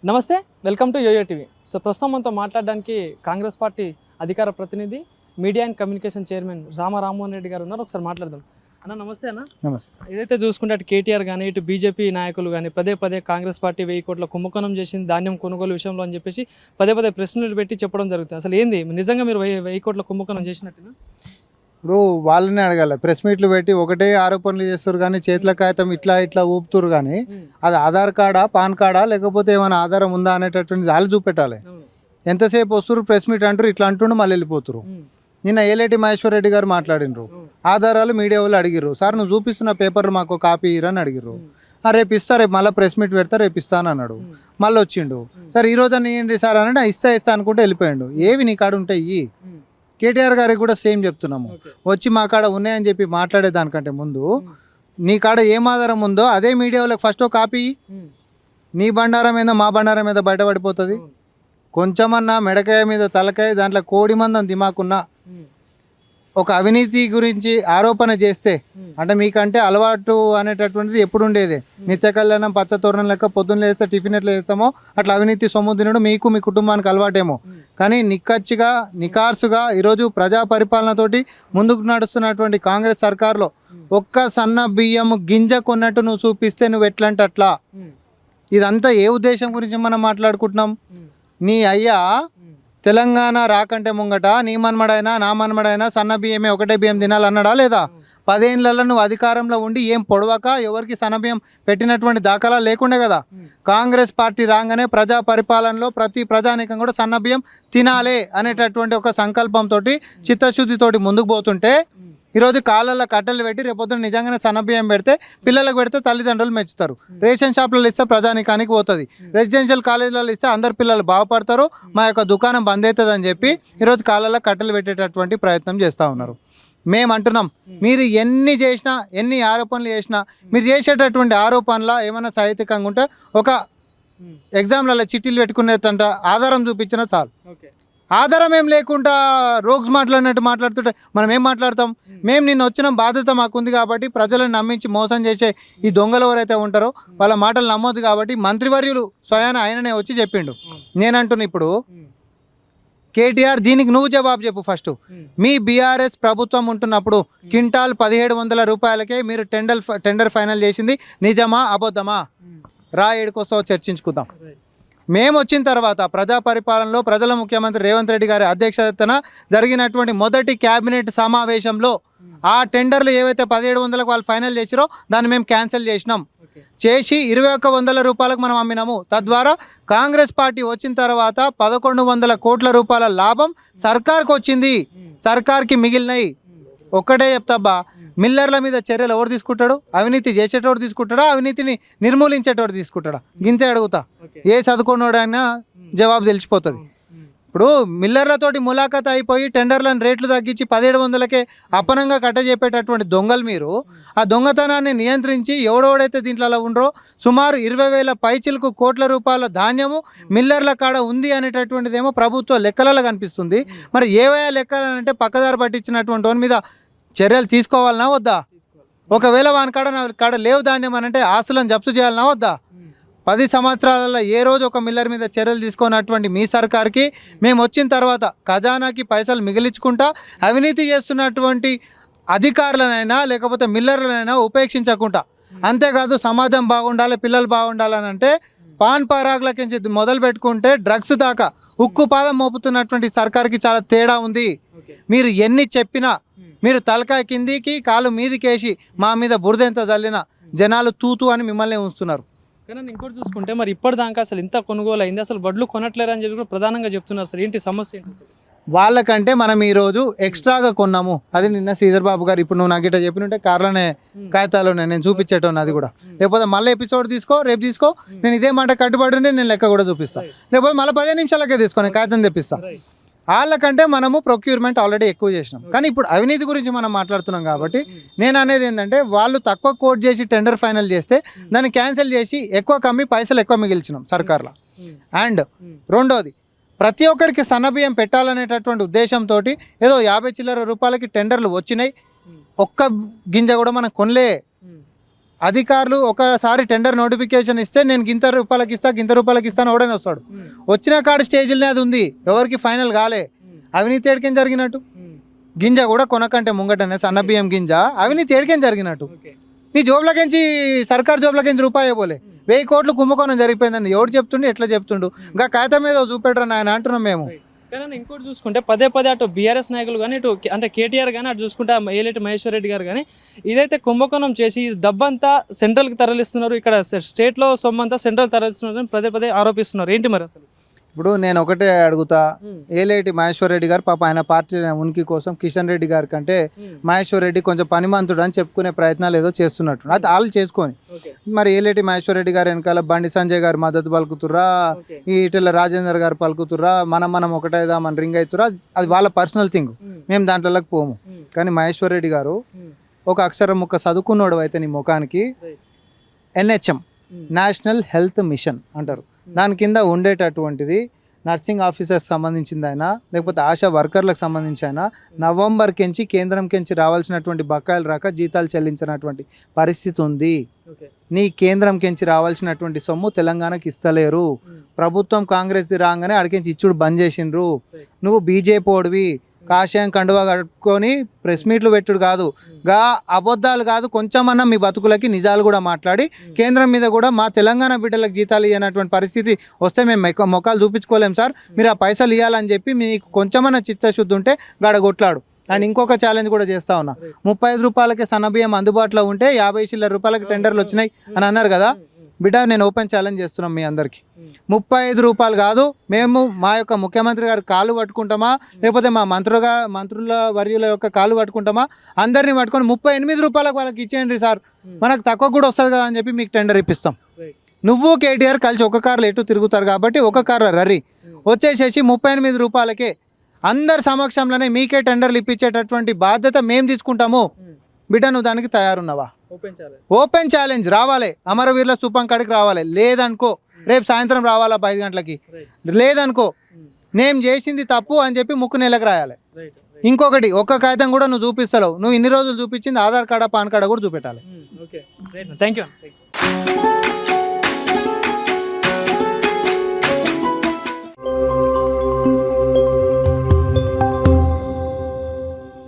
నమస్తే, welcome to YoYo TV. So ప్రస్తుతం మనతో మాట్లాడడానికి కాంగ్రెస్ పార్టీ అధికార ప్రతినిధి, media and communication chairman Rammohan Reddy గారు ఉన్నారు. ఒకసారి మాట్లాడదాం. అన్న నమస్తే. అన్న నమస్తే. ఏదైతే చూసుకుంటే అటు కేటీఆర్ కానీ ఇటు బీజేపీ నాయకులు కానీ పదే కాంగ్రెస్ పార్టీ 1000 కోట్ల కుంభకోణం చేసింది ధాన్యం కొనుగోలు విషయంలో అని చెప్పేసి పదే ప్రెస్ మీట్లు పెట్టి చెప్పడం జరుగుతుంది. అసలు ఏంది నిజంగా మీరు 1000 కోట్ల కుంభకోణం చేసినట్టుగా? ఇప్పుడు వాళ్ళని అడగాలి. ప్రెస్ మీట్లు పెట్టి ఒకటే ఆరోపణలు చేస్తారు కానీ చేతుల కాగితం ఇట్లా ఊపుతురు కానీ అది ఆధార్ కార్డా, పాన్ కార్డా, లేకపోతే ఏమైనా ఆధారం ఉందా అనేటటువంటి వాళ్ళు చూపెట్టాలి. ఎంతసేపు వస్తారు ప్రెస్ మీట్ అంటారు, ఇట్లా అంటుండు మళ్ళీ వెళ్ళిపోతారు. నిన్న ఏలేటి మహేశ్వర్ రెడ్డి గారు మాట్లాడినరు, ఆధారాలు మీడియా వాళ్ళు అడిగిర్రు, సార్ నువ్వు చూపిస్తున్న పేపర్ మాకు కాపీ ఇరని అడిగిర్రు. రేపు ఇస్తా, రేపు మళ్ళీ ప్రెస్ మీట్ పెడతా, రేపు ఇస్తాను అన్నాడు. మళ్ళీ వచ్చిండు, సార్ ఈ రోజు ఇవ్వండి సార్ అంటే ఇస్తా అనుకుంటే వెళ్ళిపోయాడు. ఏవి నీ కాడ ఉంటాయి? కేటీఆర్ గారికి కూడా సేమ్ చెప్తున్నాము, వచ్చి మా కాడ ఉన్నాయని చెప్పి మాట్లాడే దానికంటే ముందు నీ కాడ ఏం ఆధారం ఉందో అదే మీడియా వాళ్ళకి ఫస్ట్ ఒక కాపీ. నీ బండారం మీద మా బండారం మీద బయటపడిపోతుంది. కొంచెమన్నా మెడకాయ మీద తలకాయ దాంట్లో కోడి మందం దిమాకున్నా ఒక అవినీతి గురించి ఆరోపణ చేస్తే అంటే మీకంటే అలవాటు అనేటటువంటిది ఎప్పుడు ఉండేది. నిత్య కళ్యాణం పచ్చ తోరణం లెక్క పొద్దున్న వేస్తే టిఫిన్ ఎట్లా వేస్తామో అట్లా అవినీతి సొమ్ము తినడం మీకు మీ కుటుంబానికి అలవాటేమో. కానీ నిక్కచ్చిగా నికార్సుగా ఈరోజు ప్రజా పరిపాలనతోటి ముందుకు నడుస్తున్నటువంటి కాంగ్రెస్ సర్కార్లో ఒక్క సన్న బియ్యం గింజ కొన్నట్టు నువ్వు చూపిస్తే నువ్వు ఎట్లంటే అట్లా. ఇదంతా ఏ ఉద్దేశం గురించి మనం మాట్లాడుకుంటున్నాం? నీ అయ్యా తెలంగాణ రాకంటే ముంగట నీ మన్మడైనా నా మన్మడైనా సన్న బియ్యమే ఒకటే బియ్యం తినాలన్నాడా లేదా? 10 ఏళ్ళలో నువ్వు అధికారంలో ఉండి ఏం పొడవక ఎవరికి సన్న బియ్యం పెట్టినటువంటి దాఖలా లేకుండే కదా. కాంగ్రెస్ పార్టీ రాగానే ప్రజా పరిపాలనలో ప్రతి ప్రజానీకం కూడా సన్న బియ్యం తినాలి అనేటటువంటి ఒక సంకల్పంతో చిత్తశుద్ధితోటి ముందుకు పోతుంటే ఈరోజు కాళ్ళల్లో కట్టెలు పెట్టి రేపొద్దున నిజంగానే సన్నబియ్యం పెడితే పిల్లలకు పెడితే తల్లిదండ్రులు మెచ్చుతారు. రేషన్ షాప్లలో ఇస్తే ప్రజానికానికి పోతుంది. రెసిడెన్షియల్ కాలేజీలలో ఇస్తే అందరు పిల్లలు బాగుపడతారు, మా యొక్క దుకాణం బంద్ అవుతుంది అని చెప్పి ఈరోజు కాళ్ళల్లో కట్టెలు పెట్టేటటువంటి ప్రయత్నం చేస్తూ ఉన్నారు. మేము అంటున్నాం, మీరు ఎన్ని చేసినా ఎన్ని ఆరోపణలు చేసినా మీరు చేసేటటువంటి ఆరోపణల ఏమైనా సాహిత్యకంగా ఉంటే ఒక ఎగ్జామ్లలో చిట్టీలు పెట్టుకునేటంట ఆధారం చూపించినా చాలు. ఆధారం ఏం లేకుండా రోగ్స్ మాట్లాడినట్టు మాట్లాడుతుంటే మనం ఏం మాట్లాడతాం? మేము నిన్న వచ్చిన బాధ్యత మాకుంది కాబట్టి ప్రజలను నమ్మించి మోసం చేసే ఈ దొంగలు ఎవరైతే ఉంటారో వాళ్ళ మాటలు నమ్మొద్దు కాబట్టి మంత్రివర్యులు స్వయాన ఆయననే వచ్చి చెప్పిండు. నేనంటున్నా ఇప్పుడు కేటీఆర్ దీనికి నువ్వు జవాబు చెప్పు. ఫస్ట్ మీ బీఆర్ఎస్ ప్రభుత్వం ఉంటున్నప్పుడు క్వింటాల్ 1700 రూపాయలకే మీరు టెండర్ ఫైనల్ చేసింది నిజమా అబద్ధమా? ఏడుకోసో చర్చించుకుందాం. మేము వచ్చిన తర్వాత ప్రజా పరిపాలనలో ప్రజల ముఖ్యమంత్రి రేవంత్ రెడ్డి గారి అధ్యక్షతన జరిగినటువంటి మొదటి క్యాబినెట్ సమావేశంలో ఆ టెండర్లు ఏవైతే 1700 వాళ్ళు ఫైనల్ చేసిరో దాన్ని మేము క్యాన్సిల్ చేసినాం. చేసి 2100 రూపాయలకు మనం అమ్మినాము. తద్వారా కాంగ్రెస్ పార్టీ వచ్చిన తర్వాత 1100 కోట్ల రూపాయల లాభం సర్కార్కి వచ్చింది. సర్కార్కి మిగిలినాయి. ఒక్కటే చెప్తాబ్బా, మిల్లర్ల మీద చర్యలు ఎవరు తీసుకుంటాడు? అవినీతి చేసేటోడు తీసుకుంటాడా, అవినీతిని నిర్మూలించేటోడు తీసుకుంటాడా? గింతే అడుగుతా. ఏ చదువుకున్నోడైనా జవాబు తెలిసిపోతుంది. ఇప్పుడు మిల్లర్లతోటి ములాఖాత్ అయిపోయి టెండర్లను రేట్లు తగ్గించి 1700కే అప్పనంగా కట్టజెప్పేటటువంటి దొంగలు మీరు. ఆ దొంగతనాన్ని నియంత్రించి ఎవడెవడైతే దీంట్లో ఉండరో సుమారు 20,000 పైచిలకు కోట్ల రూపాయల ధాన్యము మిల్లర్ల కాడ ఉంది అనేటటువంటిదేమో ప్రభుత్వ లెక్కలలో కనిపిస్తుంది. మరి ఏవైనా లెక్కలంటే పక్కదారి పట్టించినటువంటి వాని మీద చర్యలు తీసుకోవాలన్నా వద్దా? ఒకవేళ వాని కాడ లేవు ధాన్యం అని అంటే ఆస్తులను జప్తు చేయాలన్నా వద్దా? 10 సంవత్సరాలలో ఏ రోజు ఒక మిల్లర్ మీద చర్యలు తీసుకున్నటువంటి మీ సర్కార్కి మేము వచ్చిన తర్వాత ఖజానాకి పైసలు మిగిలించుకుంటా అవినీతి చేస్తున్నటువంటి అధికారులనైనా లేకపోతే మిల్లర్లనైనా ఉపేక్షించకుండా, అంతేకాదు సమాజం బాగుండాలి, పిల్లలు బాగుండాలని అంటే పాన్ పరాగులకి మొదలు పెట్టుకుంటే డ్రగ్స్ దాకా ఉక్కు పాదం మోపుతున్నటువంటి సర్కార్కి చాలా తేడా ఉంది. మీరు ఎన్ని చెప్పినా మీరు తలకాయ కిందికి కాలు మీదికేసి మా మీద బురదెంత జల్లినా జనాలు తూతూ అని మిమ్మల్ని ఉంచుతున్నారు. కానీ ఇంకోటి చూసుకుంటే మరి ఇప్పటిదాకా అసలు ఇంత కొనుగోలు అయింది, అసలు వడ్లు కొనట్లేరు అని చెప్పి కూడా ప్రధానంగా చెప్తున్నారు. సార్ ఏంటి సమస్య ఏంటి? వాళ్ళకంటే మనం ఈరోజు ఎక్స్ట్రాగా కొన్నాము. అది నిన్న శ్రీధర్ బాబు గారు ఇప్పుడు నువ్వు నాకు ఇట్లా చెప్పినట్టే కార్లోనే కాగితాలోనే నేను చూపించేటోను. అది కూడా లేకపోతే మళ్ళీ ఎపిసోడ్ తీసుకో, రేపు తీసుకో, నేను ఇదే మాట కట్టుబడి ఉంటే నేను లెక్క కూడా చూపిస్తాను. లేకపోతే మళ్ళీ 15 నిమిషాలకే తీసుకొని కాగితం తెప్పిస్తాను. వాళ్ళకంటే మనము ప్రొక్యూర్మెంట్ ఆల్రెడీ ఎక్కువ చేసినాం. కానీ ఇప్పుడు అవినీతి గురించి మనం మాట్లాడుతున్నాం కాబట్టి నేను అనేది ఏంటంటే వాళ్ళు తక్కువ కోట్ చేసి టెండర్ ఫైనల్ చేస్తే దాన్ని క్యాన్సిల్ చేసి ఎక్కువ కమ్మి పైసలు ఎక్కువ మిగిల్చినాం సర్కార్లో. అండ్ రెండోది, ప్రతి ఒక్కరికి సన్నబియ్యం పెట్టాలనేటటువంటి ఉద్దేశంతో ఏదో 50 చిల్లర రూపాయలకి టెండర్లు వచ్చినాయి. ఒక్క గింజ కూడా మనం కొనలే. అధికారులు ఒకసారి టెండర్ నోటిఫికేషన్ ఇస్తే నేను గింత రూపాయలకి ఇస్తాను ఎవడైనా వస్తాడు. వచ్చిన కాడ స్టేజ్లోనే అది ఉంది, ఎవరికి ఫైనల్ కాలే. అవినీతి ఏడికేం జరిగినట్టు, గింజ కూడా కొనకంటే ముంగటనే సన్న బియ్యం గింజ అవినీతి ఏడికేం జరిగినట్టు. నీ జోబులకించి సర్కార్ జోబులకించి రూపాయి పోలే, 1000 కోట్లు కుంభకోణం జరిగిపోయిందని ఎవడు చెప్తుండు, ఎట్లా చెప్తుండు? ఇంకా కాగితం మీద చూపెట్టరా నాయన అంటున్నాం మేము. కానీ ఇంకోటి చూసుకుంటే పదే అటు బీఆర్ఎస్ నాయకులు కానీ ఇటు అంటే కేటీఆర్ కానీ అటు చూసుకుంటే ఏలేటి మహేశ్వర్ రెడ్డి గారు కానీ ఇదైతే కుంభకోణం చేసి ఈ డబ్బంతా సెంట్రల్కి తరలిస్తున్నారు, ఇక్కడ స్టేట్లో సొమ్మంతా సెంట్రల్ తరలిస్తున్నారు అని పదే ఆరోపిస్తున్నారు. ఏంటి మరి అసలు? ఇప్పుడు నేను ఒకటే అడుగుతా, ఏలేటి మహేశ్వర్ రెడ్డి గారు పాప ఆయన పార్టీ ఉనికి కోసం కిషన్ రెడ్డి గారి కంటే మహేశ్వర్ రెడ్డి కొంచెం పనిమంతుడు అని చెప్పుకునే ప్రయత్నాలు ఏదో చేస్తున్నట్టు, అది వాళ్ళు చేసుకొని. మరి ఏలేటి మహేశ్వర్ రెడ్డి గారు వెనకాల బండి సంజయ్ గారు మద్దతు పలుకుతుర్రా, ఈ ఇటల రాజేందర్ గారు పలుకుతుర్రా, మనం ఒకటేదామని రింగ్ అవుతుర్రా, అది వాళ్ళ పర్సనల్ థింగ్, మేము దాంట్లోకి పోము. కానీ మహేశ్వర్ రెడ్డి గారు ఒక అక్షరం ముక్క చదువుకున్నోడు అయితే నీ ముఖానికి NHM నేషనల్ హెల్త్ మిషన్ అంటారు, దాని కింద ఉండేటటువంటిది నర్సింగ్ ఆఫీసర్స్ సంబంధించింది అయినా లేకపోతే ఆశా వర్కర్లకు సంబంధించి అయినా నవంబర్ కెంచి కేంద్రం కెంచి రావాల్సినటువంటి బకాయిలు రాక జీతాలు చెల్లించినటువంటి పరిస్థితి ఉంది. నీ కేంద్రం కెంచి రావాల్సినటువంటి సొమ్ము తెలంగాణకి ఇస్తలేరు. ప్రభుత్వం కాంగ్రెస్ది రాగానే అడిగించి ఇచ్చుడు బంద్ చేసిండ్రు. నువ్వు బీజేపీ ఓడివి, కాషాయం కండువా కట్టుకొని ప్రెస్ మీట్లు పెట్టుడు కాదు, అబద్ధాలు కాదు, కొంచెమన్నా మీ బతుకులకి నిజాలు కూడా మాట్లాడి కేంద్రం మీద కూడా మా తెలంగాణ బిడ్డలకు జీతాలు ఇవ్వనటువంటి పరిస్థితి వస్తే మేము మొక్కలు చూపించుకోలేం సార్, మీరు ఆ పైసలు ఇవ్వాలని చెప్పి మీకు కొంచెమన్నా చిత్తశుద్ధి ఉంటే గడగొట్లాడు. అండ్ ఇంకొక ఛాలెంజ్ కూడా చేస్తా ఉన్నా, 35 రూపాయలకే సన్నబియ్యం అందుబాటులో ఉంటే 50 చిల్లర రూపాయలకి టెండర్లు వచ్చినాయి అని అన్నారు కదా బిడ్డ, నేను ఓపెన్ ఛాలెంజ్ చేస్తున్నాం మీ అందరికీ. 35 రూపాయలు కాదు, మేము మా యొక్క ముఖ్యమంత్రి గారు కాలు పట్టుకుంటామా లేకపోతే మా మంత్రుల వర్యుల యొక్క కాలు పట్టుకుంటామా, అందరినీ పట్టుకొని 38 రూపాయలకు వాళ్ళకి ఇచ్చేయండి సార్, మనకు తక్కువ కూడా వస్తుంది కదా అని చెప్పి మీకు టెండర్ ఇప్పిస్తాం. నువ్వు కేటీఆర్ కలిసి ఒక కార్లో ఎటు తిరుగుతారు కాబట్టి ఒక కార్లో రర్రి వచ్చేసేసి 38 రూపాయలకే అందరి సమక్షంలోనే మీకే టెండర్లు ఇప్పించేటటువంటి బాధ్యత మేము తీసుకుంటాము. బిడ్డ నువ్వు దానికి తయారున్నావా? ఓపెన్ ఛాలెంజ్ రావాలి, అమరవీరుల స్థూపం కాడికి రావాలి. లేదనుకో రేపు సాయంత్రం రావాలా 5 గంటలకి, లేదనుకో నేను చేసింది తప్పు అని చెప్పి ముక్కు నెలకు రాయాలి. ఇంకొకటి, ఒక్క కాగితం కూడా నువ్వు చూపిస్తలేవు, నువ్వు ఇన్ని రోజులు చూపించింది ఆధార్ కార్డా పాన్ కార్డా కూడా చూపెట్టాలి. Thank you.